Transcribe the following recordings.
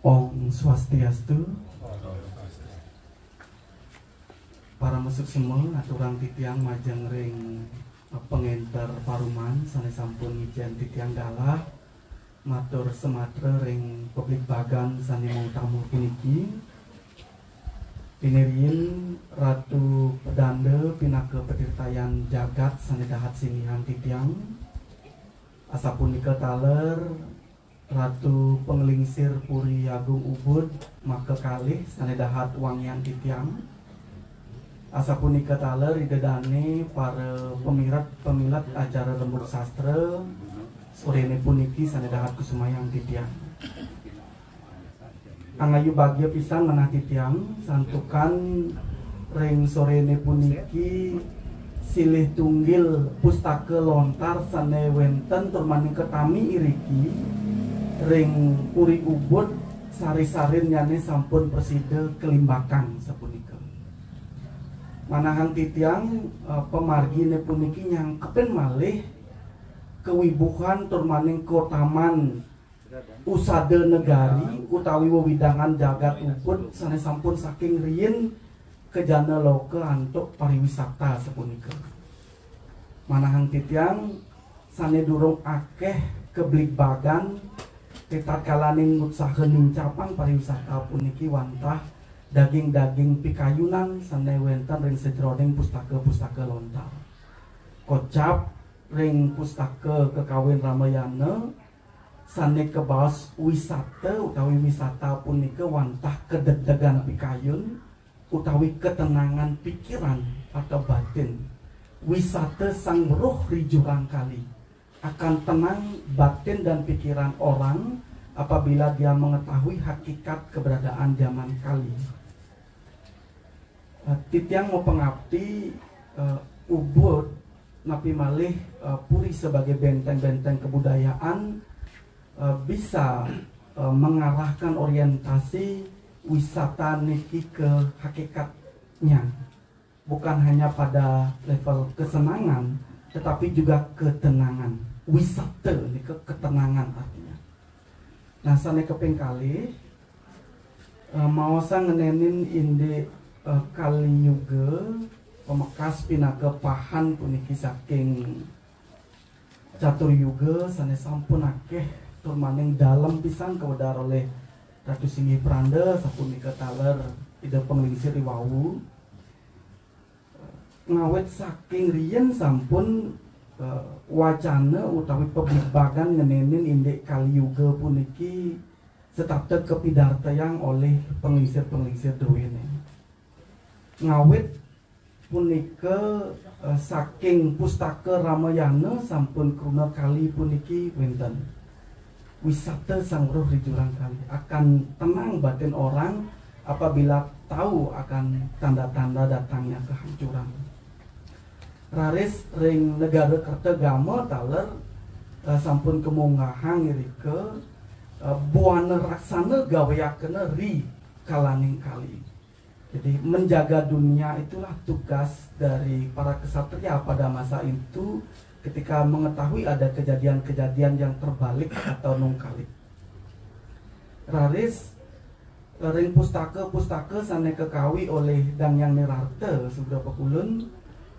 Om Swastiastu. Para musik semua aturang titiang majeng ring pengenter paruman sanes sampun ijen titiang dalah matur sematre ring publik bagan sane mau tamu puniki pinirien Ratu Pedande pinake petirtayan jagat sane dahat sinihan titiang asapunika taler Ratu Penglingsir Puri Agung Ubud maka kalih sane dahat wangian titiang asapunika taler idedane para pemilat acara lembut sastra sorene puniki sane dahat kusumayang titiang angayu bagya pisan manah titiang santukan ring sorene puniki silih tunggil pustaka lontar sane wenten turmaning ketami iriki ring Puri Ubud sari-sarin nyane sampun persida kelimbakan sapunika manahan titiang pemargine puniki nyangkepen malih kewibuhan turmaning kotaman usada negari utawi wewidangan jagat Ubud sane sampun saking riyin kejana loke antuk pariwisata sapunika manahan titiang sane durung akeh keblikbagan tetatkalaning ngutsaheun capang pariwisata puniki wantah daging-daging pikayunan sane wenten ring sejroning pustaka-pustaka lontar kocap ring pustaka kekawin Ramayana sane kebaos wisata utawi wisata punika wantah kedeg-degan pikayun utawi ketenangan pikiran atau batin wisata sang roh rijurang kali akan tenang batin dan pikiran orang apabila dia mengetahui hakikat keberadaan zaman kali. Titiang mau pengabdi Ubud napi malih Puri sebagai benteng-benteng kebudayaan bisa mengarahkan orientasi wisata niki ke hakikatnya bukan hanya pada level kesenangan tetapi juga ketenangan wisata ini ketenangan artinya. Nah sane keping kali maosa ngenenin inde kali yuga pemekas pinake pahan puniki saking catur yuga sane sampun akeh turmaning dalam pisan kewedar oleh Ratu Singgi Pranda sapunika taler ide penglingsir riwawu ngawet saking riyen sampun wacana utawi peblikbagan ngenenin indek Kaliyuga puniki setapte kepidartayang oleh penglingsir-penglingsir dewene ngawet punika saking pustaka Ramayana sampun kruna kali puniki wenten wisata sang roh rijurang kali akan tenang batin orang apabila tahu akan tanda-tanda datangnya kehancuran. Raris ring negara Kertagama taler sampun kemunggahan irike buana raksana gaweakena ri kalaning kali. Jadi menjaga dunia itulah tugas dari para kesatria pada masa itu ketika mengetahui ada kejadian-kejadian yang terbalik atau nungkalik. Raris ring pustaka-pustaka sane kekawi oleh Dangyang Nirarte sudah pekulun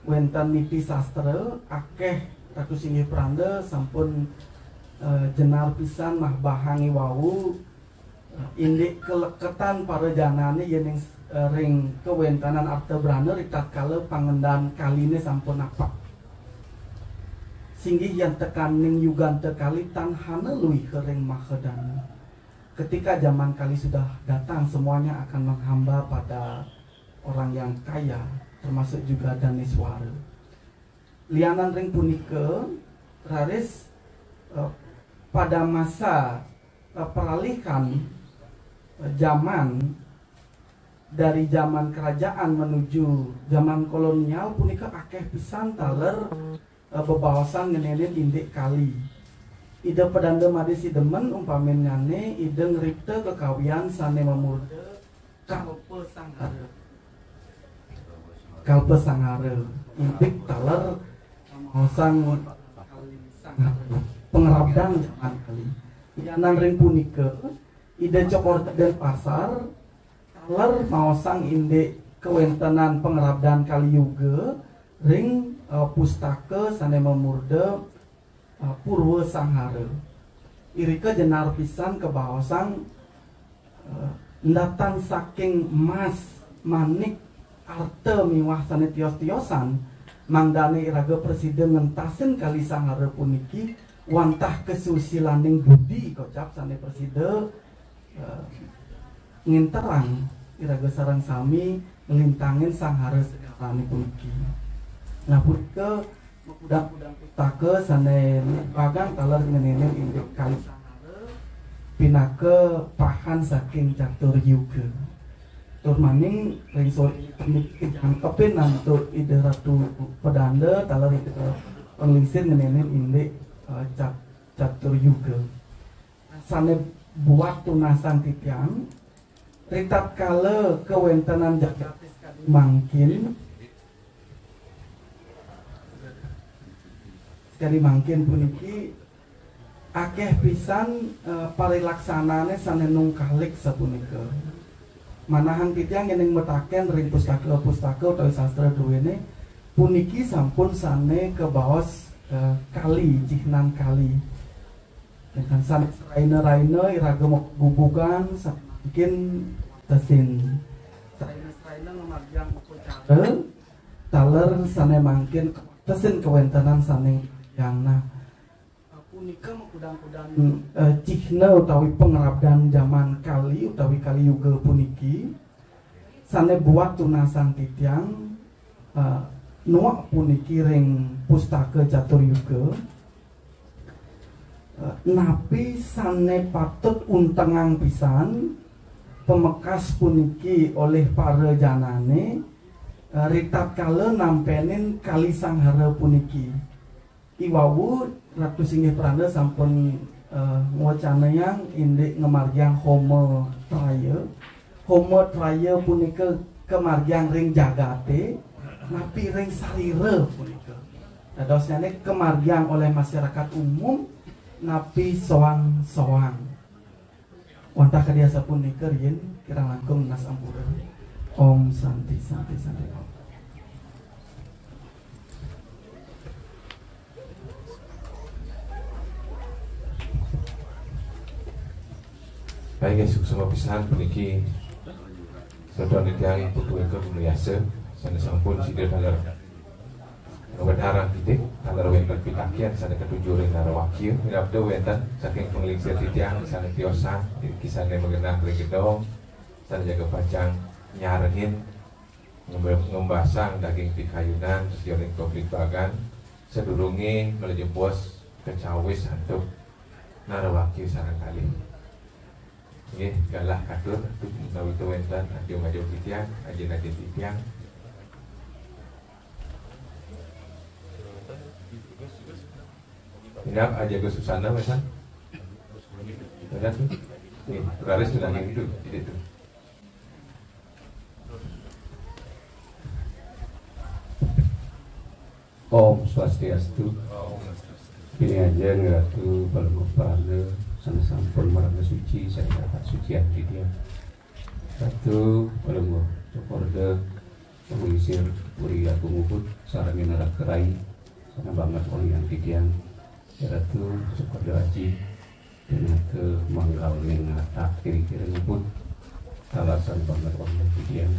wenten niti sastra akeh Ratu Singgi Pranda sampun jenar pisan mah bahangi wau indik keleketan para janane yening ring kewentanan Artebrana ritat kala pangendan kaline sampun apa singgih yang tekaning yugante kali tanhana luwih kering mahedana ketika zaman kali sudah datang semuanya akan menghamba pada orang yang kaya termasuk juga Daneswara. Lianan ring punika raris pada masa peralihan zaman dari zaman kerajaan menuju zaman kolonial punika akeh pisan taler bebawasan ngenenin indik kali. ide pedanda madi sidemen umpamin nyane ide ngeripte kekawian sane memurde kalpe sanghare indik taler mausang pengerabdan zaman kali yanan ring punike ide cokor dan pasar taler mausang inde kewentenan pengerabdan kali juga ring pustaka sane memurde Purwa Sanghara irika jenar pisan kebahasang ndatan saking emas manik arte miwah sane tios-tiosan mangdane iraga presiden ngentasen kali sanghara puniki wantah kesusilaning budi kocap sane presiden nginterang iraga sareng sami ngelintangin sanghara segarane puniki nah punika udang-udang pustaka sane bagang taler ngenenem induk kali sanghara pinake pahan saking catur yuga tur maning ring sore jangkepin nantu ide ratu pedanda taler ide penglingsir ngenenem induk catur yuga sane buat tunasan titiang ritat kala kewentenan jagatis mangkin sekali mangkin puniki akeh pisan parilaksanane sane nungkalik sapunika manahan titiang yang metaken ring pustaka utawi sastra duwene puniki sampun sane kebaos kali cihnan kali dengan sane raina iraga gubukan mungkin tesin raina ngamarjang upacara taler sane mangkin tesin kewentenan sane yang nah punika mengudang-udang cihna utawi pengerabdan zaman kali utawi kali yuga puniki sane buat tunasan titiang nuak puniki ring pustaka catur yuga napi sane patut untengang pisan pemekas puniki oleh para janane ritat kala nampenin kali sanghara puniki iwawu Ratu Singgih Pranda sampun ngwacana yang indik ngemargiang Homo Traya punika kemargiang ring jagate napi ring sarira punika dadosnya kemargiang oleh masyarakat umum napi soang-soang wantah kadiasa punika rin kirang langkung nas ampura Om Santi Santi Santi Om. Baik semua pisahan puniki saudara nitiang putu eka biasa sana sampun sida dalar kebenaran titik dalar wentan pitakian sana ketujuh ring narawakil mirabda wentan saking penglingsir titiang sana tiosan kisah mengenang ring gedong sana jaga pacang nyarengin ngembasang daging pikayunan terus yoring konflik bagan sedurungi melejempos kecawis hantuk narawakil sarang kali nggih galah katur untuk menawi wentan ajo-ajo titiang ajen-ajen titiang inap aja ke susana mesan ada tuh nih teralis sudah yang itu tidak tuh Om Swastiastu ini aja ngeratu Balmopane sana sampun marga suci saya dapat sucian di dia satu Balmo cokorde pengisir puri aku ngubut sarangin arah kerai sana banget orang yang tidiang ratu cokorde aji dengan ke manggal yang tak kiri-kiri ngubut talasan banget orang yang tidiang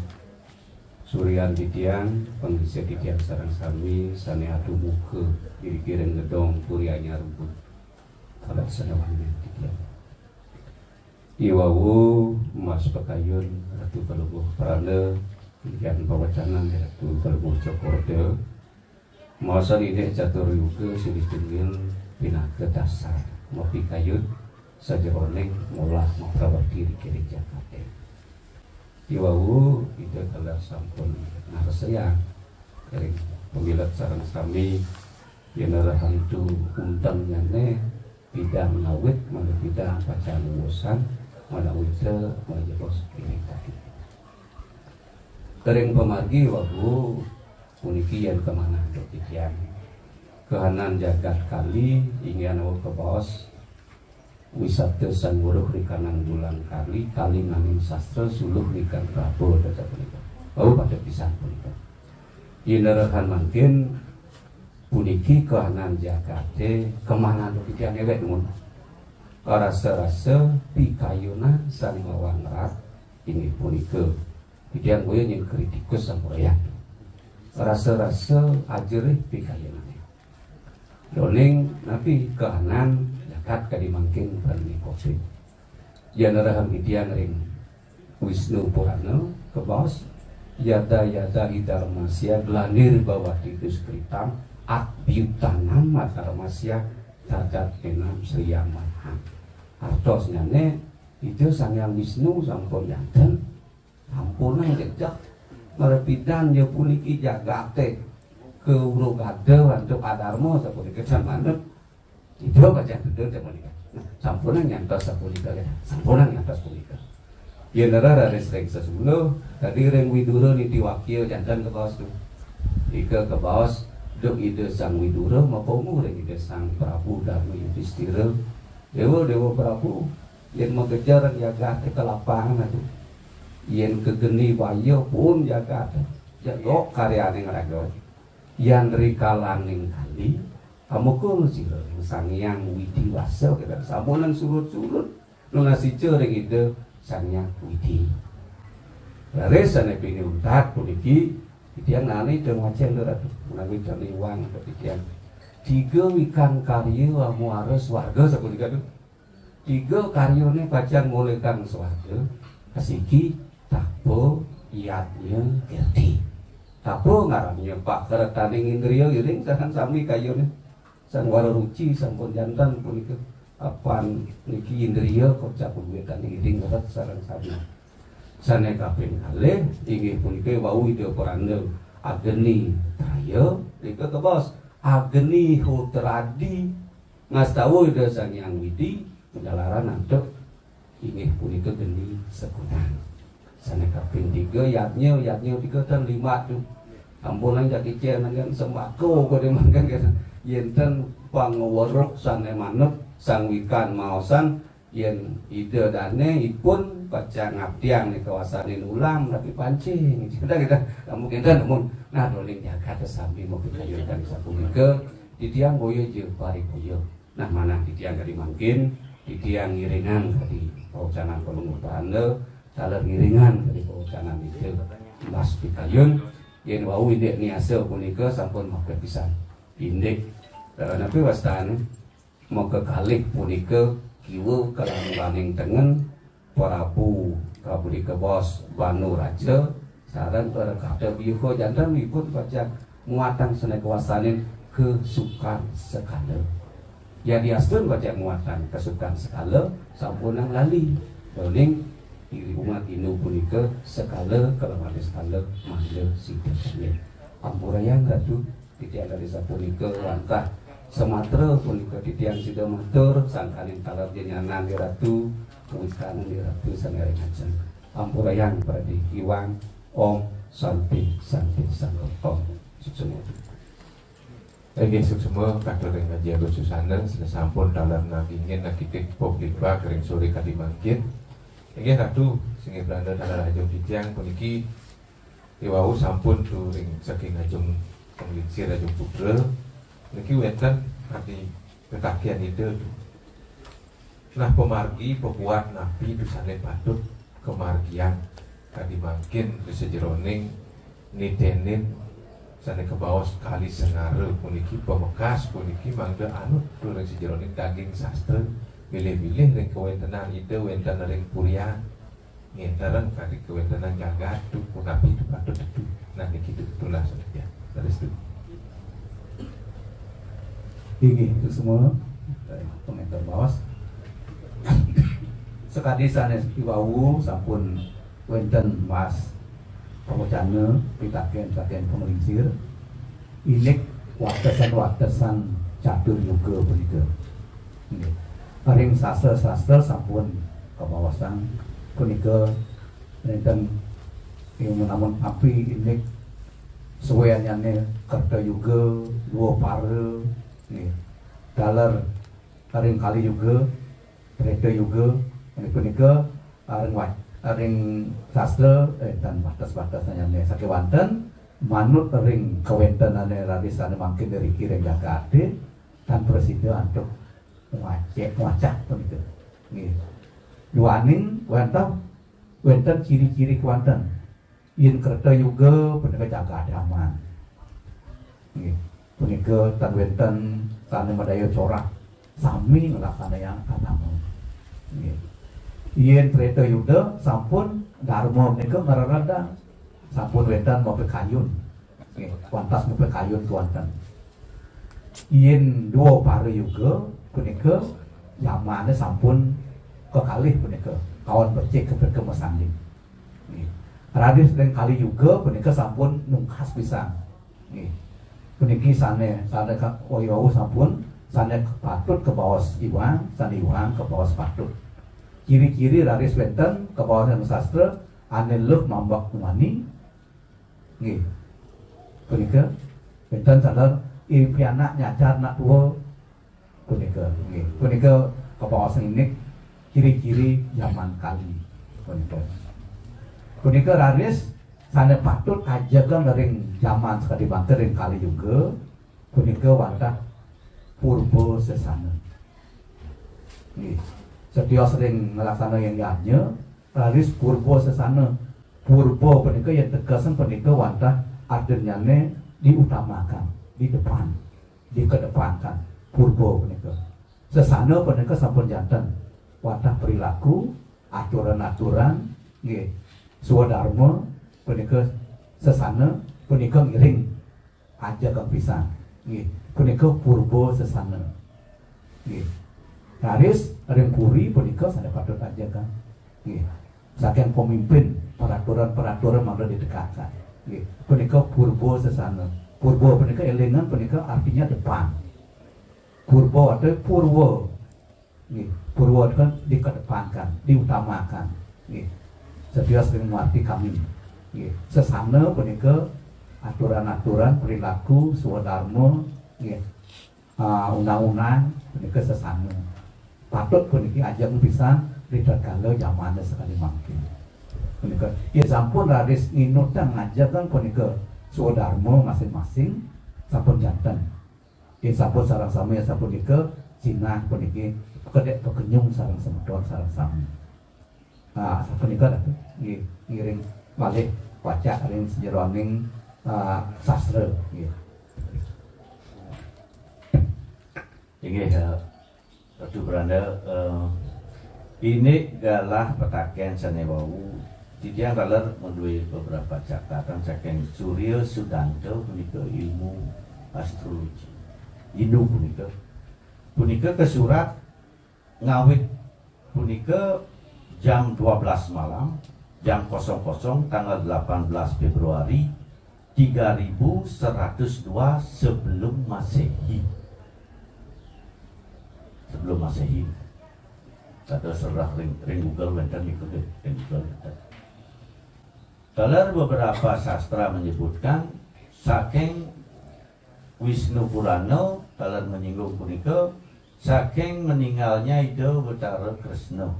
Suryan titiang pengisir titiang sarang sami sane adu muka kiri-kiri ngedong purianya rumput kalau senawanya titiang iwawu mas pekayun ratu kalubuh parane titiang pawacana ratu kalubuh cokorde masa ide catur yuga silih tunggil pinaka dasar ngopi kayun saja oleh ngolah maprawati kiri Jakarta iwawu itu adalah sampun narasaya dari pemilat sarang sami yang hantu undang nyane bidang ngawit mana bidang pacan urusan mana wita mana jebos ini tadi kering pemargi wabu puniki yang kemana dokikian kehanan jagat kali ingin awak ke bos wisata sanguruh di kanan bulan kali kali nanging sastra suluh di kan Prabowo data punika pada pisan punika inarahan mungkin puniki kehanan jakate kemana dokikian ewek nun rasa-rasa pikayuna sang mawang rat ini punika pikiran gue yang kritikus sampuraya rasa-rasa ajerih pikayuna doning napi kehanan jakat kadimangking perni covid yanarahan pikiran ring Wisnu Purana ke bos yada-yada hidarmasya gelanir bawah titus kritam abhyutanam matarmasya tadat enam sriyamaha artosnya ne itu sang yang Wisnu sampun yanten ampunan jejak merepidan ya puniki jagate ke urugade untuk adarmo sapunika manut itu baca betul sapunika sampunan nyantos sapunika sampunan nyantos punika yen rara resreng sesuluh tadi reng Widura niti wakil jantan ke bawah tuh ika ke bawah dok ide sang Widura mapomu reng ide sang Prabu Dharma Yudhistira dewa Prabu yen mengejar jagate ke lapangan itu yen kegeni bayo pun jagate jago karyane ngarago yang rikalaning kali kamu kul sira sang yang Widi Wasa kita samunan surut-surut nu ngasih ring ide sang yang Widi laresane pini untat puniki tiang nani teu ngacen ratu menawi tani wang petikian tiga ikan karya amu ares warga sapunika tuh tiga karyane pacan mulai kang swarga kasiki tapo iatnya gerti tapo ngarannya Pak Keretaning Indriya geuning sahan sami kayune sang wararuci sampun jantan punika apan niki Indriya kocak kuwetan giding berat sareng sami sane kaping kalih inggih punika wau ide poranda ageni traya nika ke bos ageni hutradi ngastawu ide sang yang Widi penjalaran antuk inggih punika geni sekutan sane kaping 3 yatnya 3 tan 5 tuh ampunan jaki cenangan sembako kode mangkan kan yenten pangawarok sane manep sang wikan maosan yen ide dane ipun baca ngabdiang di kawasan ulam tapi pancing kita mungkin kan nah doling jaga sambil mau kayukan sapunika di tiang boyo je pari boyo nah mana di tiang kadi mangkin di tiang ngiringan kadi paucanan pelungutane saler ngiringan kadi paucanan itu las pikayun yen wau indek niasa punika sampun make pisan indek napi wastane mau kekalih punika kieu kalanglaning tengen Prabu kabudi ke bos Banu Raja sareng para kada biho jantan ipun baca muatan sene kuasanin kesukaan sekala ya diastun baca muatan kesukaan sekala sampunang lali doning diri umat inu punika sekala kelemahan sekala mahal sidaknya ampurayang ratu titiang dari sapunika wantah Sumatera punika titiang sida matur sangkaning talar jenyanan di ratu kuwikan di ratu sanere ngajeng ampurayang pradi iwang om santi om suksema Ege suksema kador ing ngaji Agustusana sampun talar nangingin nakitik poklitba kering sore kadimangkin Ege ratu sing Belanda talar ajeng titiang puniki iwau sampun turing saking ajeng penglingsir ajeng putra niki wenten arti kekakian ide nah pemargi pebuat nabi dusane patut kemargian tadi mungkin sejeroning nitenin sane ke bawah sekali sengare puniki pemekas puniki mangga anut dureng sejeroning daging sastra milih-milih ring kewentenan ide wenten ring purian ngintereng kadi kewentenan jagat tu punapi tu patut itu nah niki tulah saja terus tu ini itu semua komentar bawas sekali sanes iwau sampun wenten mas pemocane pitaken pemelingsir inek watesan catur juga begitu ring sastra sampun kabawasan punika nenten yang namun api ini suweannya kerta juga dua pare nih dalar ring kali juga kereta juga ini punika ring sastra dan batas-batasnya nih sakewanten manut ring kewentenane radisane mangkin dari kiri jaga ade dan presiden untuk wacah punika nggih duaning wonten ciri-ciri kuanten yen kereta juga punika jaga aman nggih punika tan wonten sane madaya corak sami nglaksanayan agama nggih yen kereta yuda sampun dharma menika ngararada sampun wonten mope kayun nggih kuantas mope kayun kuanten yen dua pare juga punika zamane sampun kekalih punika kawan becik ke mesanding nggih radis dan kali juga punika sampun nungkas pisan nggih puniki sane wau sampun sane patut ke bawah iwang sane iwang ke bawah patut ciri-ciri radis wonten ke bawah sastra ane leuh mambak mani nggih punika wonten sadar pianak nyacar nak tua punika nggih punika ke bawah ini ciri-ciri zaman kali punika raris sane patut ajakan dari zaman sekali bangsa dari kali juga punika wantah purbo sesana nih setiap sering melaksanakan yang dianya raris purbo sesana purbo punika yang tegasan punika wantah adanya diutamakan di depan dikedepankan purbo punika sesana punika sampun janten wantah perilaku aturan-aturan nggih swadharma punika sesana punika ngiring aja kang pisan nggih punika purbo sesana nggih raris ring puri punika sane patut aja kang nggih saking pemimpin peraturan-peraturan mangga didekatkan nggih punika purbo sesana purbo punika elingan punika artinya depan purbo atau purwo nggih purwo kan dikedepankan diutamakan nggih setiap sering mengerti kami nggih sesana punika aturan-aturan perilaku swadharma nggih undang-undang punika sesana patut puniki ajeng pisan ridakala zamane sekali mangkin punika ya sampun radis nginut dan ngajakan punika swadharma masing-masing sampun janten ya sampun sareng sami ya sampun nika Cina puniki kedek pekenyung sareng semedon sareng sami sampun nika ngiring malih wacak ring sejeroning sastra nggih Inggih Ratu Beranda ini galah petaken sanewau Tidiang kaler menduwe beberapa catatan saking Surya Sudanto punika ilmu astrologi Hindu punika kesurat ngawit punika jam 12 malam jam 00 tanggal 18 Februari 3102 sebelum Masehi atau serah ring Google wonten niku ring Google wonten. Dalam beberapa sastra menyebutkan saking Wisnu Purana dalam menyinggung punika saking meninggalnya Ida Betara Kresna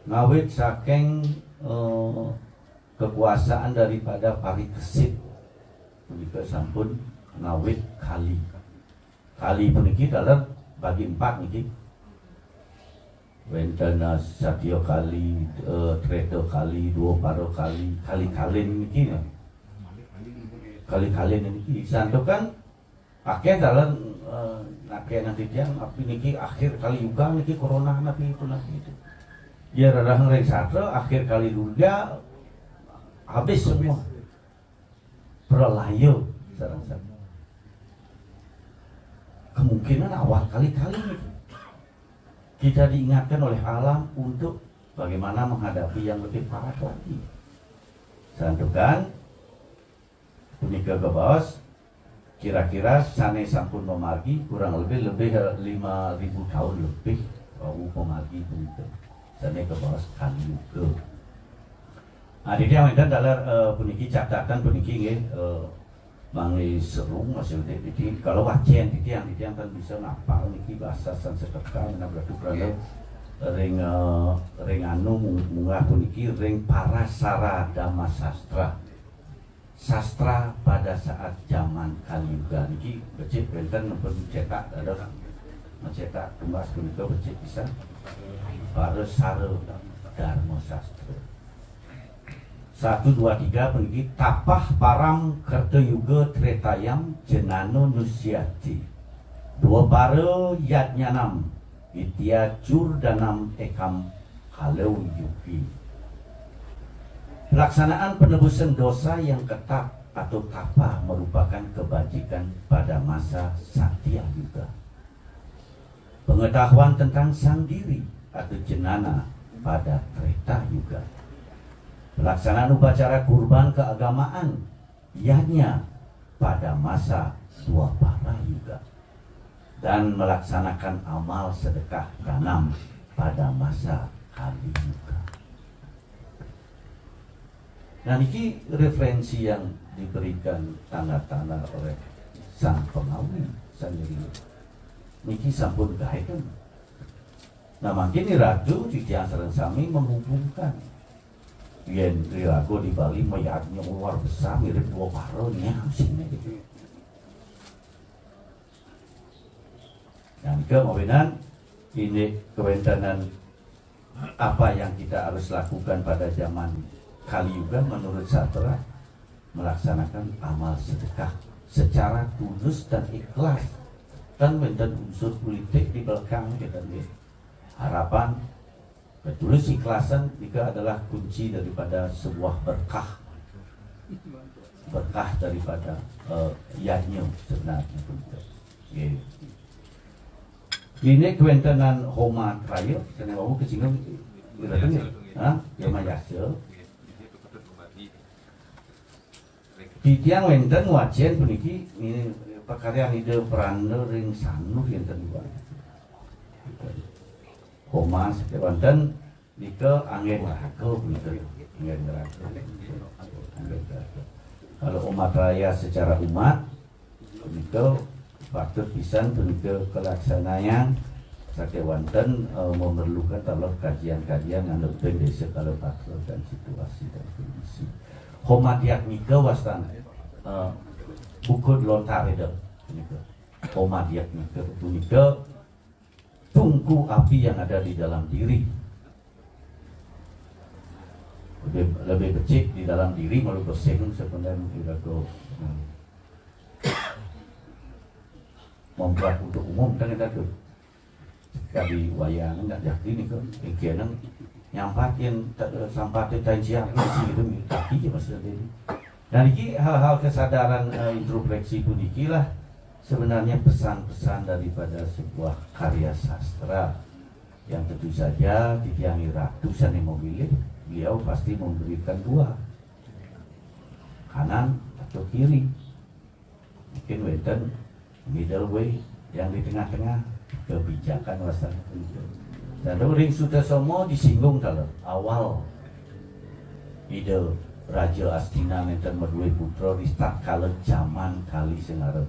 ngawit saking kekuasaan daripada Parikesit punika sampun ngawit kali puniki dalam bagi 4 niki wentana Satya kali Treta kali Dua Paro kali kali-kalin niki kali-kalin niki santokan akeh dalam akeh nanti jam api niki akhir kali juga niki corona napi itu itu ya rarang reng satra akhir kali dunia habis semua pralayo sareng-sareng kemungkinan awal kali-kali kita diingatkan oleh alam untuk bagaimana menghadapi yang lebih parah lagi. Santukan punika kebaos kira-kira sane sampun memargi kurang lebih 5.000 tahun lebih pemargi itu sane ke bawah kali juga. Nah, di dia wonten dalar puniki catatan puniki nggih mangli serung maksudnya jadi kalau wacen di tiang kan bisa ngapal niki bahasa Sanskerta menabrak prana ring anu munggah puniki ring Parasara Dhamma sastra pada saat zaman Kaliyuga niki becik benten nepun cetak ada mencetak tumbas punika becik bisa Parasara Dhamma Sastra 1, 2, 3 puniki tapah param kertayuga tretayam jenano nusyati 2 para yadnyanam Itya Jurdanam ekam kalau yuki. Pelaksanaan penebusan dosa yang ketat atau tapa merupakan kebajikan pada masa Satya Yuga. Pengetahuan tentang sang diri atau jenana pada Treta Yuga. Pelaksanaan upacara kurban keagamaan yanya pada masa Dwapara Yuga. Dan melaksanakan amal sedekah tanam pada masa Kali Yuga. Nah, ini referensi yang diberikan tanda-tanda oleh sang pengawi sendiri. Niki sampun gaekan. Nah, makin ratu di tiang sareng sami menghubungkan. Yen Rilago di Bali mayatnya luar besar mirip dua paronya sini. Yang kemudian ini kewentanan apa yang kita harus lakukan pada zaman Kaliyuga menurut Sastra melaksanakan amal sedekah secara tulus dan ikhlas dan menten unsur politik di belakang kita lihat. Harapan ketulus ikhlasan juga adalah kunci daripada sebuah berkah daripada yajnya sebenarnya. Ini kewentanan Homa Traya karena bawa kesinggung Yama Yasel di tiang wenten wajen puniki ini pekaryan ide peranda ring sanuh yang terlibat Homa wenten dike angin neraka begitu angin neraka. Kalau umat raya secara umat begitu patut pisan punika kelaksanaan sakit wonten memerlukan kalau kajian-kajian anu desa kalau patut dan situasi dan kondisi. Homadiak nika wastan buku lontar itu punika. Homadiak nika punika tungku api yang ada di dalam diri. Lebih becik di dalam diri malu bersih sebenarnya tidak membuat untuk umum kan kita tuh kali wayang nggak jadi nih kan pikiran nyampatin sampatin tajian sih gitu kaki aja masih ada ini. Nah ini hal-hal kesadaran introspeksi pun lah sebenarnya pesan-pesan daripada sebuah karya sastra yang tentu saja ditiangi ratusan yang memilih beliau pasti memberikan dua kanan atau kiri mungkin wenten middle way yang di tengah-tengah kebijakan wasana itu. Dan Ring Sudasomo disinggung kalau awal ide Raja Astina nenten Medue Putra di start kala zaman kali sengarep.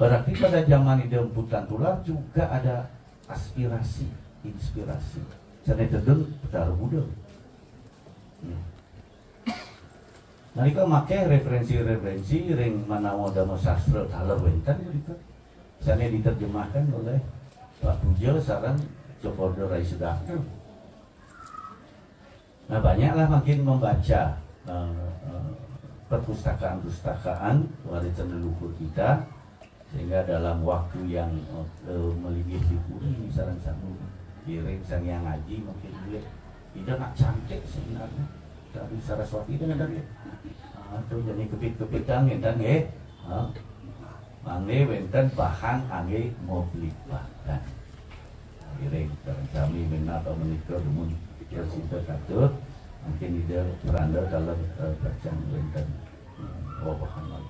Berarti pada zaman ide Emputan Tular juga ada aspirasi, inspirasi. Sana tedeng Betara Buddha. Nah, ini make referensi-referensi ring manawa dhamma sastra taler wenten gitu. Sana diterjemahkan oleh Pak Puja sareng Cokordo Rai Sudahku. Nah, banyaklah makin membaca perpustakaan-pustakaan warisan leluhur kita sehingga dalam waktu yang melingkih dipuri sareng sami kirim sang yang ngaji mungkin boleh tidak nak cantik sebenarnya. Tapi Saraswati itu ada dia. Itu jadi kepit-kepitan ngenten nggih. Mangke wenten bahan angge mobil bahkan. Kiring kami menapa menika rumun tersinta katut mungkin ide beranda dalam bacaan wenten bahan.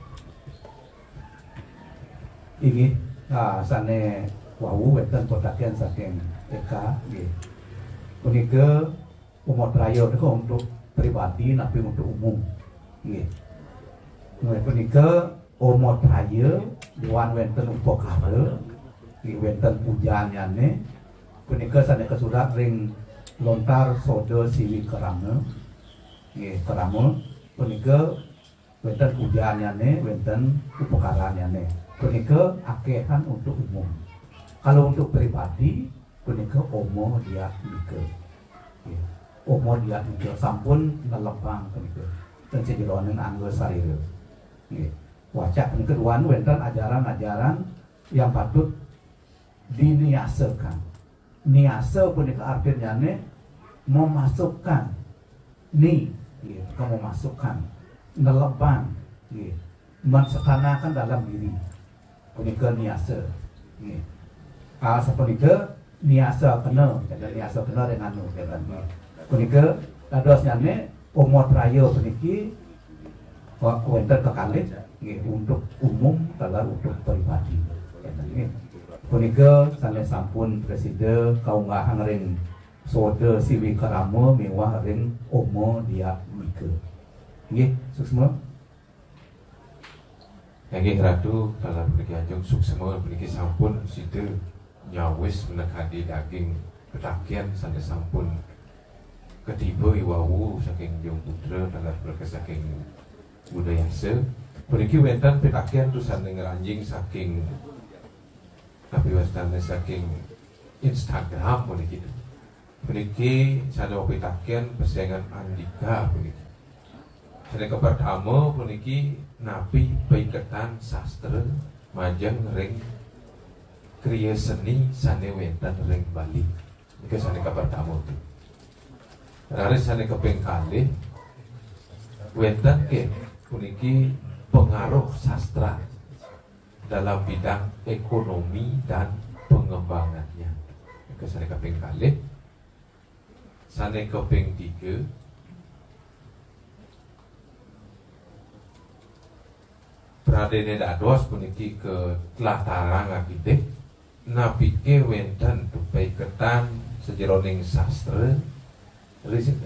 inggih sane wau wonten potaken saking Eka nggih. Punika umot raya niku untuk pribadi tapi untuk umum nggih. Punika umot raya duan wonten upakara nggih wonten pujanyane punika sane kesurat ring lontar sodo siwi kerama nggih kerama punika wonten pujanyane wonten upakaranyane punika akehan untuk umum. Kalau untuk pribadi punika omo dia nika omo dia nika sampun nelebang punika dan sejeroning anggo sarira nggih. Wacak punika duan wonten ajaran-ajaran yang patut diniasakan. Niasa punika artinya memasukkan nggih, memasukkan nelebang nggih, mensekanakan dalam diri punika niasa nggih. Sapunika niasa kena dengan punika dados nyane umot raya puniki wonten kekalih nggih untuk umum dalam untuk pribadi nggih. Punika sanes sampun presiden kaunggahan ring soda siwi kerama mewah ring omo dia mika nggih suksma. Nggih ratu dalam mriki ajeng suksema mriki sampun sida nyawis menekadi daging pedakian sanes sampun ketiba iwawu saking Jong Putra dalam berkes saking budaya se mriki wonten pedakian tusan ngeranjing saking tapi wastane saking Instagram puniki puniki sada pitakian pesengan Andika puniki sada pertama puniki napi paiketan sastra majeng ring kriya seni sane wonten ring Bali iki sane pertama itu raris sane kaping kalih wonten ke puniki pengaruh sastra dalam bidang ekonomi dan pengembangannya. Ke sane kaping kalih, sane kaping 3 Pradene dados puniki ke telah tarang akitek napike wonten tupai ketan sejeroning sastra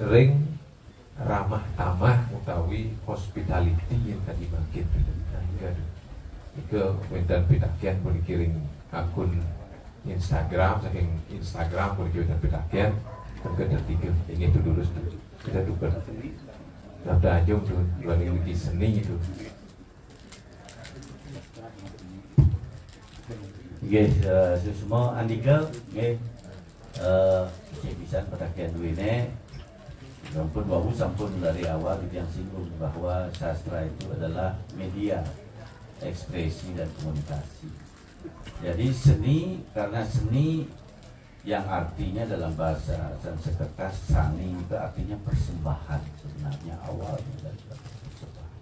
ring ramah tamah utawi hospitality yang tadi makin ke wonten pitakian puniki ring akun Instagram saking Instagram puniki wonten pitakian ketiga ingin itu dulu kita tukar sabda ajung tuh dua niki seni itu nggih semua Andika nggih bisa pitakian duwene sampun wau sampun dari awal yang singgung bahwa sastra itu adalah media ekspresi dan komunikasi. Jadi seni, karena seni yang artinya dalam bahasa Sanskerta sani itu artinya persembahan sebenarnya awalnya dari persembahan.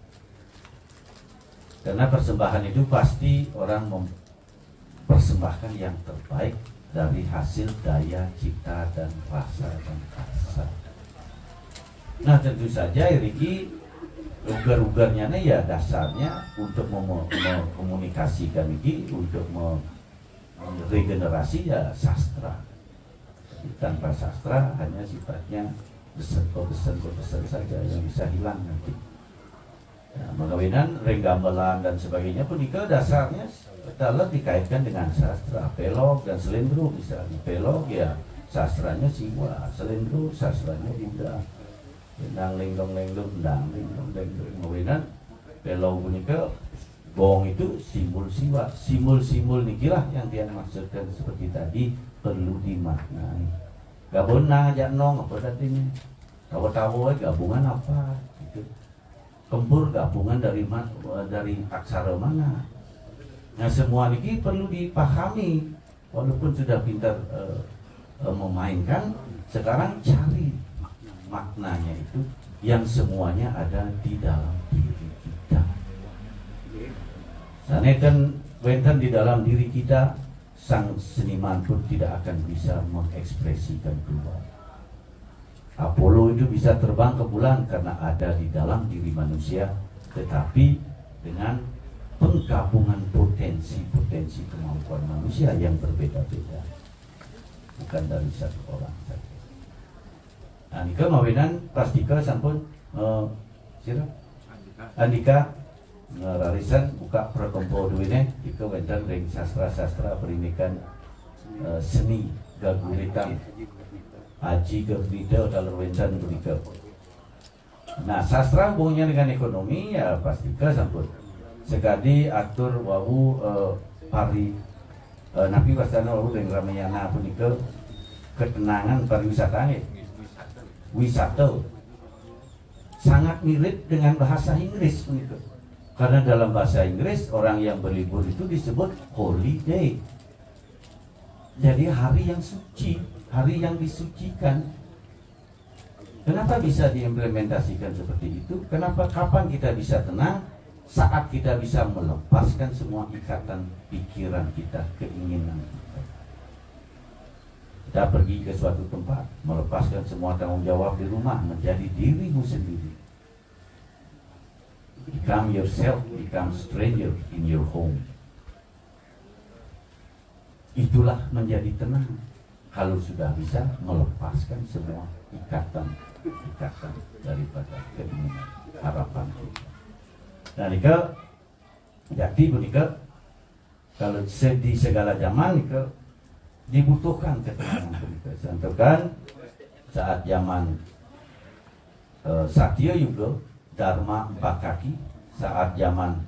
Karena persembahan itu pasti orang mempersembahkan yang terbaik dari hasil daya cipta dan rasa dan rasa. Nah tentu saja Riki ugar-ugarnya ya dasarnya untuk mengkomunikasikan ini, untuk meregenerasi ya sastra. Tanpa sastra hanya sifatnya pesan saja yang bisa hilang nanti. Nah, mengawinan, renggamelan dan sebagainya pun itu dasarnya dalam dikaitkan dengan sastra. Pelog dan selendro misalnya. Pelog ya sastranya Siwa, selendro sastranya Buddha. Nang lenglong mawinan pelau punika gong itu simbol siwa, simbol nikilah yang dia maksudkan seperti tadi perlu dimaknai. Gabung aja nong apa artinya? Tawa-tawa gabungan apa? Gitu. Kempur gabungan dari aksara mana? Nah semua niki perlu dipahami walaupun sudah pintar memainkan. Sekarang cari maknanya itu yang semuanya ada di dalam diri kita. Sanekan wenten di dalam diri kita, sang seniman pun tidak akan bisa mengekspresikan keluar. Apollo itu bisa terbang ke bulan karena ada di dalam diri manusia, tetapi dengan penggabungan potensi-potensi kemampuan manusia yang berbeda-beda, bukan dari satu orang saja. Nah, nika mawinan pastika sampun sira Andika ngararisan buka prakompo duwine ika wenten ring sastra-sastra pendidikan seni gaguritan aji gerdida dalam wenten begitu. Nah, sastra hubungannya dengan ekonomi ya pastika sampun sekali atur wawu pari nabi wasana wawu dengan ramayana punika ketenangan pariwisata wisata sangat mirip dengan bahasa Inggris begitu. Karena dalam bahasa Inggris orang yang berlibur itu disebut holiday. Jadi hari yang suci, hari yang disucikan. Kenapa bisa diimplementasikan seperti itu? Kenapa kapan kita bisa tenang? Saat kita bisa melepaskan semua ikatan pikiran kita, keinginan kita. Kita pergi ke suatu tempat, melepaskan semua tanggung jawab di rumah, menjadi dirimu sendiri. Become yourself, become stranger in your home. Itulah menjadi tenang. Kalau sudah bisa melepaskan semua ikatan daripada keinginan, harapan kita. Nah, nika jadi bunika kalau di segala zaman nika dibutuhkan ketenangan bunika. Contohkan saat zaman Satya Yuga Dharma 4 kaki, saat zaman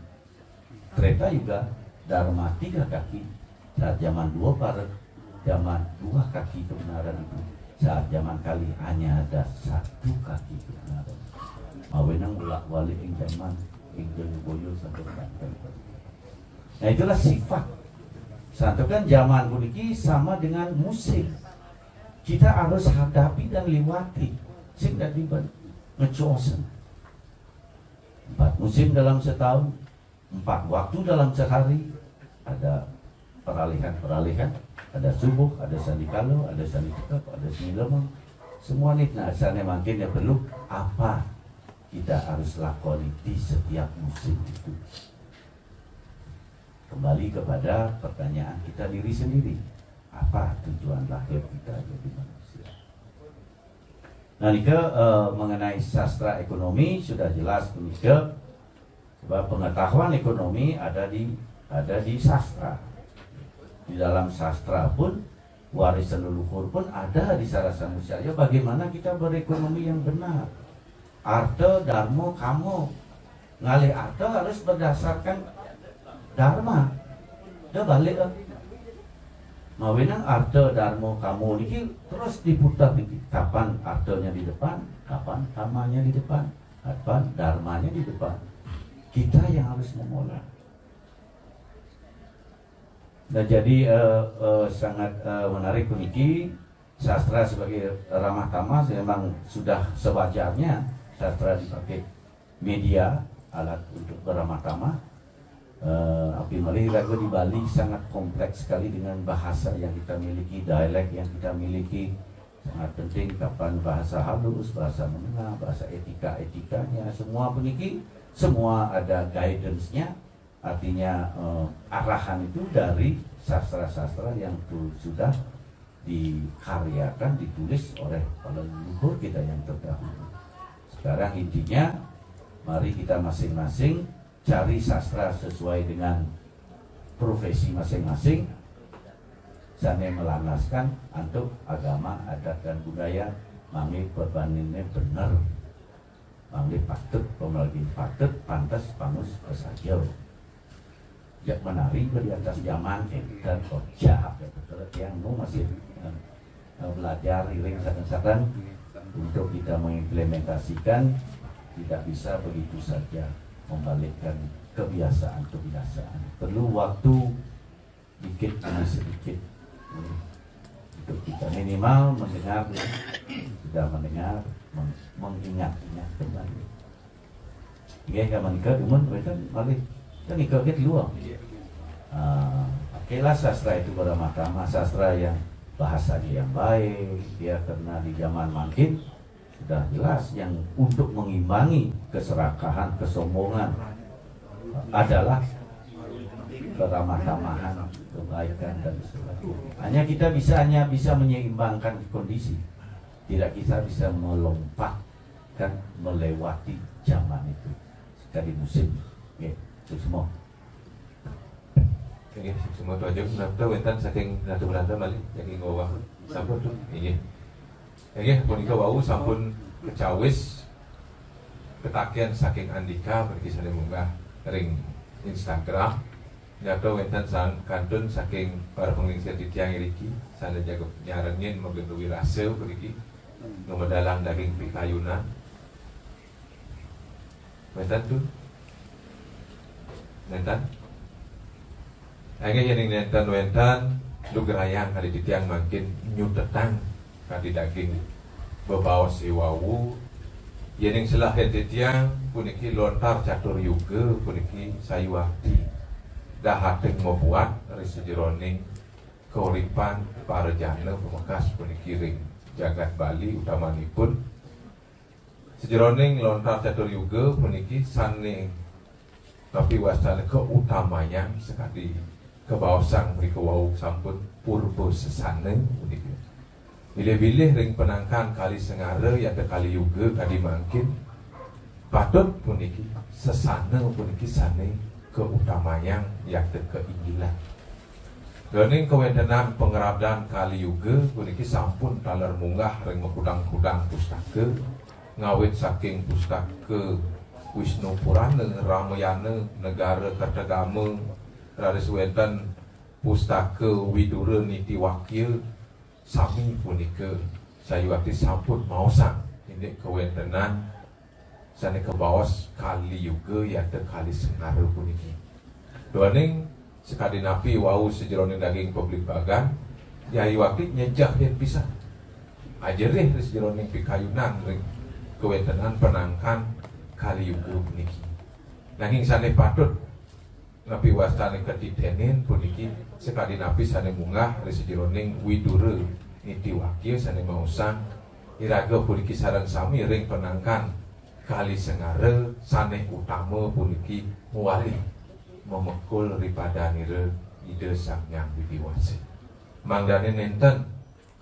Treta Yuga Dharma 3 kaki, saat zaman Dua Paret zaman 2 kaki kebenaran itu, saat zaman Kali hanya ada 1 kaki kebenaran. Mawenang ulak wali ing zaman ing boyo sampai banten. Nah, itulah sifat. Satu kan zaman puniki sama dengan musim. Kita harus hadapi dan lewati. Sing dadi ngecosen. 4 musim dalam setahun, 4 waktu dalam sehari, ada peralihan, ada subuh, ada sandikalo, ada sandikap, ada semilemang, semua nih. Nah, sana makin yang perlu apa kita harus lakoni di setiap musim itu. Kembali kepada pertanyaan kita diri sendiri, apa tujuan lahir kita jadi manusia? Nah, nika mengenai sastra ekonomi sudah jelas nika, sebab pengetahuan ekonomi ada di sastra. Di dalam sastra pun warisan leluhur pun ada di Sarasa Musaya bagaimana kita berekonomi yang benar. Arta, dharma, kamo. Ngalih arta harus berdasarkan dharma. Dia balik Mawenang arta, dharma, kamo ini terus diputar dikit. Kapan artanya di depan, kapan kamanya di depan, kapan dharmanya di depan. Kita yang harus mengolah. Nah, jadi sangat menarik puniki sastra sebagai ramah tamah memang sudah sewajarnya sastra dipakai media alat untuk beramah tamah. Api malih lagu di Bali sangat kompleks sekali dengan bahasa yang kita miliki, dialek yang kita miliki sangat penting. Kapan bahasa halus, bahasa menengah, bahasa etikanya, semua puniki semua ada guidance-nya. Artinya arahan itu dari sastra-sastra yang sudah dikaryakan, ditulis oleh leluhur kita yang terdahulu. Sekarang intinya, mari kita masing-masing cari sastra sesuai dengan profesi masing-masing. Sana melanaskan untuk agama, adat dan budaya, mangli perbandingannya benar, mangli patut, pemelagi patut, pantas, panus, pesajau. Jak menari di atas zaman dan kocak yang masih belajar iring sadan-sadan untuk kita mengimplementasikan. Tidak bisa begitu saja membalikkan kebiasaan perlu waktu dikit demi sedikit untuk kita minimal mendengar, sudah mendengar, mengingat-ingat kembali. Ya, kapan nikah umum mereka balik kan nikah di luar. Pakailah sastra itu beramah tamah, sastra yang bahasanya yang baik, dia karena di zaman makin sudah jelas yang untuk mengimbangi keserakahan, kesombongan adalah keramah-tamahan, kebaikan dan sebagainya. Hanya bisa menyeimbangkan kondisi. Tidak kita bisa melompatkan melewati zaman itu sekali musim. Oke, itu semua. Oke, semua tu aja. Kenapa wentan saking Ratu Belanda balik saking bawah sampun tu. Oke. Oke, punika wau sampun kecawis ketakian saking Andika pergi sana munggah ring Instagram. Nyata wentan sang kantun saking para penglingsir di tiang iriki sana jaga nyarengin menggendui rasa pergi ngemedalang daging pikayunan. Wentan tu. Wentan. Akhirnya yang nentan-wentan lu gerayang kali di tiang makin nyutetang kali daging bebawa siwawu yang selahin di tiang puniki lontar catur yuga puniki sayuakti dah hateng membuat risi jeroning keuripan para jana pemekas puniki ring jagat Bali utamanipun sejeroning lontar catur yuga puniki sane tapi wasana keutamayang sekali kebawasang mereka wau sampun purbo sesana begitu. Bila-bila ring penangkan kali sengara yang kali juga kali mangkin patut puniki sesana puniki sane keutamayang yang keinginan. Gening kewentenan pengerabdan kali juga puniki sampun talar munggah ring mekudang-kudang pustaka ngawit saking pustaka Wisnu Purana Ramayana Negara Kertagama Raris Wetan Pustaka Widura Niti Wakil sami punika sayuakti sampun mausang ini kewentenan sana ke bawas kali juga yang kali sengara puniki doaning sekali napi wau sejeroning daging publik bagan yai wakti nyejah yang bisa ajarih sejeroning pikayunan kewentenan penangkan kali juga puniki nanging sana patut napi wastane ketitenin puniki sekali napi sane munggah resi jeroning widura niti wakil sane mausang iraga puniki sarang sami ring penangkan kali sengara sane utama puniki muwali memekul ripadanira ide sang yang widiwasi mangdane nenten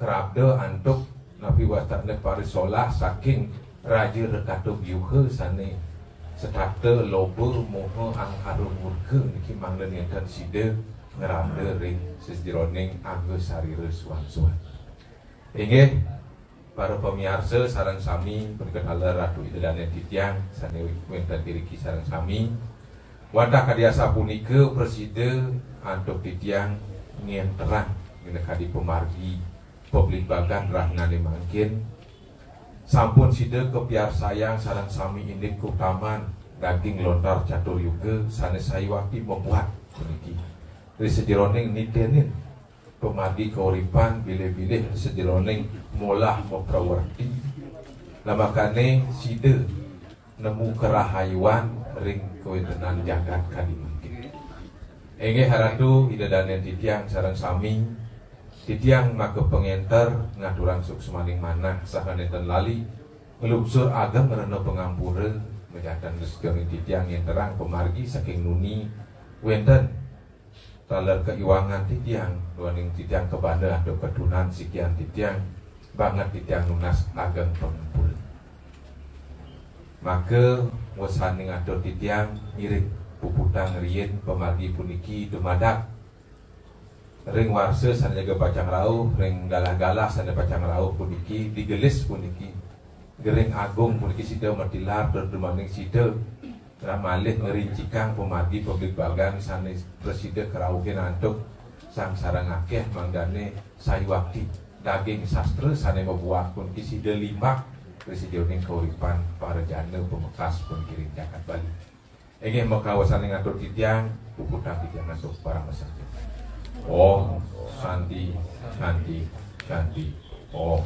kerabda antuk napi wastane parisolah saking raja rekatu yuha sane setata loba moho angkara murka niki manglen nenten sida ngeranda ring sejeroning angga sarira suan-suan. Inggih para pemirsa sareng sami perkenala Ratu Idedane Titiang sane wonten diriki sareng sami wadah kadiasa punika presida antuk Titiang ngien terang ngene kadi pemargi publik bagan rahnane mangkin sampun sida kepiar sayang sareng sami indik kutaman daging lontar catur yuga sane sayuakti membuat puniki dari sejeroning nitenin pemadi keuripan bilih-bilih sejeroning molah memprawarti lamakane sida nemu kerahayuan ring kewentenan jagat kali mungkin inggih haratu Idedane Titiang sareng sami Titiang maka pengenter ngaturan suksemaning manah saha nenten lali ngeluksur agam ngerana pengampura menyatan rezekining Titiang yang terang pemargi saking nuni wenten talar keiwangan Titiang duaning Titiang kebanda atau ketunan sikian Titiang banget Titiang nunas agam pengampura maka wasaning atau Titiang ngirik puputang rien pemargi puniki dumadak ring warsa sana jaga pacang rauh ring galah-galah sana pacang rauh puniki digelis puniki gering agung puniki sida matilar dermaning sida ramalih ngerincikang pemargi publik bagan sana presida kerauhin antuk sang sarang akeh mangdane sayuakti daging sastra sana membuat puniki sida limbak presida ning kauripan para jana pemekas puniki jagat Bali ingin mekawasan ngatur Titiang puputang Titiang antuk para masyarakat. Oh, Sandi. Oh.